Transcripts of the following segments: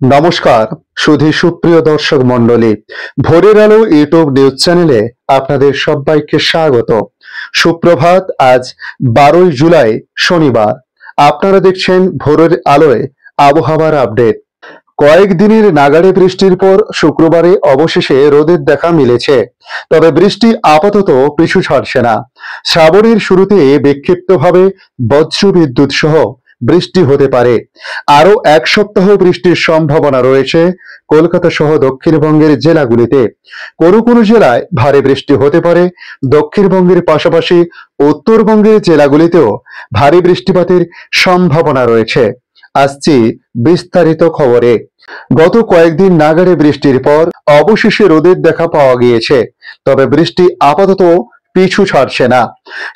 নমস্কার সুধী সুপ্রিয় দর্শক মণ্ডলী, ভোরের আলো ইউটিউব নিউজ চ্যানেলে আপনাদের সবাইকে স্বাগত। সুপ্রভাত। আজ 12ই জুলাই শনিবার। আপনারা দেখছেন ভোরের আলোয় আবহাওয়ার আপডেট। কয়েকদিনের নাগাড়ে বৃষ্টির পর শুক্রবারে অবশেষে রোদের দেখা মিলেছে, তবে বৃষ্টি আপাতত পিছু ছাড়ছে না। শ্রাবণের শুরুতে বিক্ষিপ্তভাবে বজ্রবিদ্যুৎ সহ বৃষ্টি হতে পারে। আরো এক সপ্তাহ বৃষ্টির সম্ভাবনা রয়েছে কলকাতা সহ দক্ষিণবঙ্গের জেলাগুলিতে। কোনো কোনো জেলায় ভারী বৃষ্টি হতে পারে। দক্ষিণবঙ্গের পাশাপাশি উত্তরবঙ্গের জেলাগুলিতেও ভারী বৃষ্টিপাতের সম্ভাবনা রয়েছে। আসছি বিস্তারিত খবরে। গত কয়েকদিন নাগাড়ে বৃষ্টির পর অবশেষে রোদের দেখা পাওয়া গিয়েছে, তবে বৃষ্টি আপাতত পিছু ছাড়ছে না।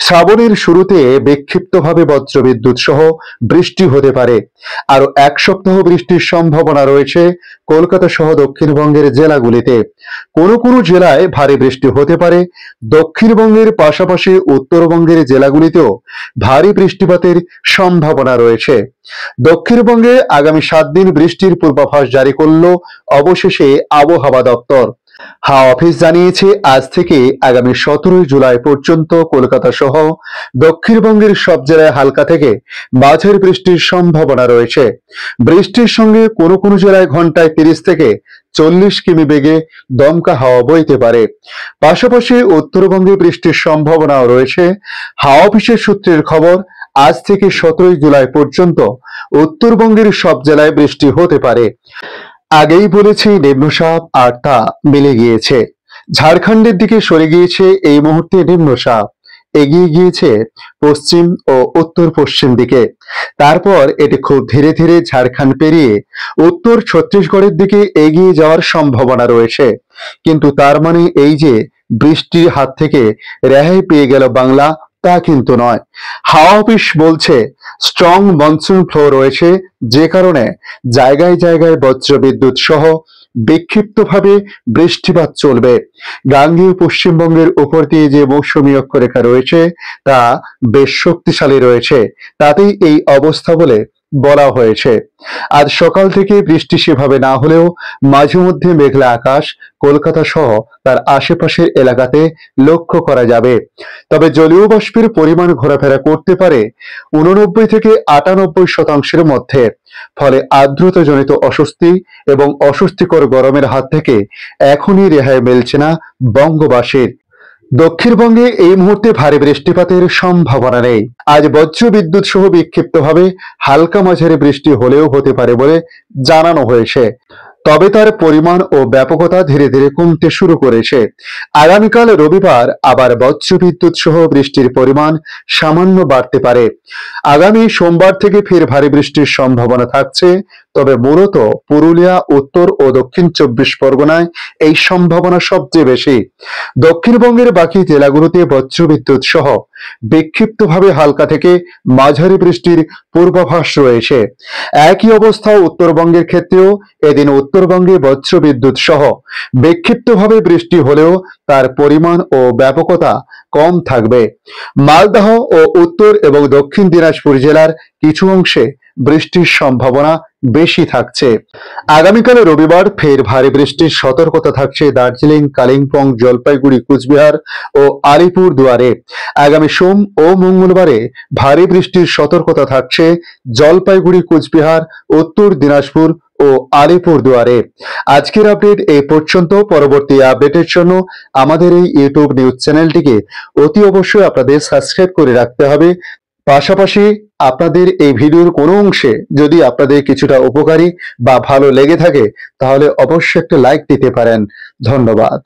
শ্রাবণের শুরুতে বিক্ষিপ্তভাবে বজ্রবিদ্যুৎ সহ বৃষ্টি হতে পারে। আরো এক সপ্তাহ বৃষ্টির সম্ভাবনা রয়েছে কলকাতা সহ দক্ষিণবঙ্গের জেলাগুলিতে। কোনো কোনো জেলায় ভারী বৃষ্টি হতে পারে। দক্ষিণবঙ্গের পাশাপাশি উত্তরবঙ্গের জেলাগুলিতেও ভারী বৃষ্টিপাতের সম্ভাবনা রয়েছে। দক্ষিণবঙ্গে আগামী 7 দিন বৃষ্টির পূর্বাভাস জারি করল অবশেষে আবহাওয়া দপ্তর। হাওয়া অফিস জানিয়েছে, আজ থেকে আগামী 17ই জুলাই পর্যন্ত কলকাতা সহ দক্ষিণবঙ্গের সব জেলায় হালকা থেকে মাঝারি বৃষ্টির সম্ভাবনা রয়েছে। বৃষ্টির সঙ্গে কোনো কোনো জেলায় ঘন্টায় 30 থেকে 40 কিমি বেগে দমকা হাওয়া বইতে পারে। পাশাপাশি উত্তরবঙ্গে বৃষ্টির সম্ভাবনাও রয়েছে। হাওয়া অফিসের সূত্রের খবর, আজ থেকে 17ই জুলাই পর্যন্ত উত্তরবঙ্গের সব জেলায় বৃষ্টি হতে পারে। আগেই বলেছি নিম্নচাপ আর তা মিলে গিয়েছে। ঝাড়খণ্ডের দিকে সরে গিয়েছে। এই মুহূর্তে নিম্নচাপ এগিয়ে গিয়েছে পশ্চিম ও উত্তর পশ্চিম দিকে। তারপর এটি খুব ধীরে ধীরে ঝাড়খণ্ড পেরিয়ে উত্তর ছত্তিশগড়ের দিকে এগিয়ে যাওয়ার সম্ভাবনা রয়েছে। কিন্তু তার মানে এই যে বৃষ্টির হাত থেকে রেহাই পেয়ে গেল বাংলা, তা কিন্তু নয়। হাওয়া অফিস বলছে স্ট্রং মনসুন ফ্লো রয়েছে, যে কারণে জায়গায় জায়গায় বজ্রবিদ্যুৎ সহ বিক্ষিপ্তভাবে বৃষ্টিপাত চলবে। গাঙ্গেয় পশ্চিমবঙ্গের উপর দিয়ে যে মৌসুমী অক্ষরেখা রয়েছে তা বেশ শক্তিশালী রয়েছে, তাতেই এই অবস্থা বলে বলা হয়েছে। আজ সকাল থেকে বৃষ্টি সেভাবে না হলেও মাঝে মধ্যে মেঘলা আকাশ কলকাতা সহ তার আশেপাশের এলাকাতে লক্ষ্য করা যাবে। তবে জলীয় বাষ্পের পরিমাণ ঘোরাফেরা করতে পারে 89 থেকে 98% মধ্যে। ফলে আর্দ্রতাজনিত অস্বস্তি এবং অস্বস্তিকর গরমের হাত থেকে এখনই রেহাই মিলছে না বঙ্গবাসীর। দক্ষিণবঙ্গে এই মুহূর্তে ভারী বৃষ্টিপাতের সম্ভাবনা নেই। আজ বজ্রবিদ্যুৎ সহ বিক্ষিপ্তভাবে হালকা মাঝারি বৃষ্টি হলেও হতে পারে বলে জানানো হয়েছে, তবে তার পরিমাণ ও ব্যাপকতা ধীরে ধীরে কমতে শুরু করেছে। আগামীকাল রবিবার আবার বজ্রবিদ্যুৎ সহ বৃষ্টির পরিমাণ সামান্য বাড়তে পারে। আগামী সোমবার থেকে ফের ভারী বৃষ্টির সম্ভাবনা থাকছে, তবে মূলত পুরুলিয়া, উত্তর ও দক্ষিণ 24 পরগনায় এই সম্ভাবনা সবচেয়ে বেশি। দক্ষিণবঙ্গের বাকি জেলাগুলোতে বজ্রবিদ্যুৎ সহ বিক্ষিপ্তভাবে হালকা থেকে মাঝারি বৃষ্টির পূর্বাভাস রয়েছে। একই অবস্থা উত্তরবঙ্গের ক্ষেত্রেও। এদিন উত্তরবঙ্গে বজ্রবিদ্যুৎ সহ বিক্ষিপ্তভাবে বৃষ্টি হলেও তার পরিমাণ ও ব্যাপকতা কম থাকবে। মালদহ ও উত্তর এবং দক্ষিণ দিনাজপুর জেলার কিছু অংশে বৃষ্টির সম্ভাবনা বেশি থাকছে। আগামীকাল রবিবার ফের ভারী বৃষ্টির সতর্কতা থাকছে দার্জিলিং, কালিম্পং, জলপাইগুড়ি, কুচবিহার ও আলিপুর দুয়ারে। আগামী সোম ও মঙ্গলবারে ভারী বৃষ্টির সতর্কতা থাকছে জলপাইগুড়ি, কুচবিহার, উত্তর দিনাজপুর ও আলিপুর দুয়ারে। আজকের আপডেট এই পর্যন্ত। পরবর্তী আপডেটের জন্য আমাদের এই ইউটিউব নিউজ চ্যানেলটিকে অতি অবশ্যই আপনাদের সাবস্ক্রাইব করে রাখতে হবে। পাশাপাশি আপনাদের এই ভিডিওর কোনো অংশে যদি আপনাদের কিছুটা উপকারী বা ভালো লেগে থাকে, তাহলে অবশ্যই একটা লাইক দিতে পারেন। ধন্যবাদ।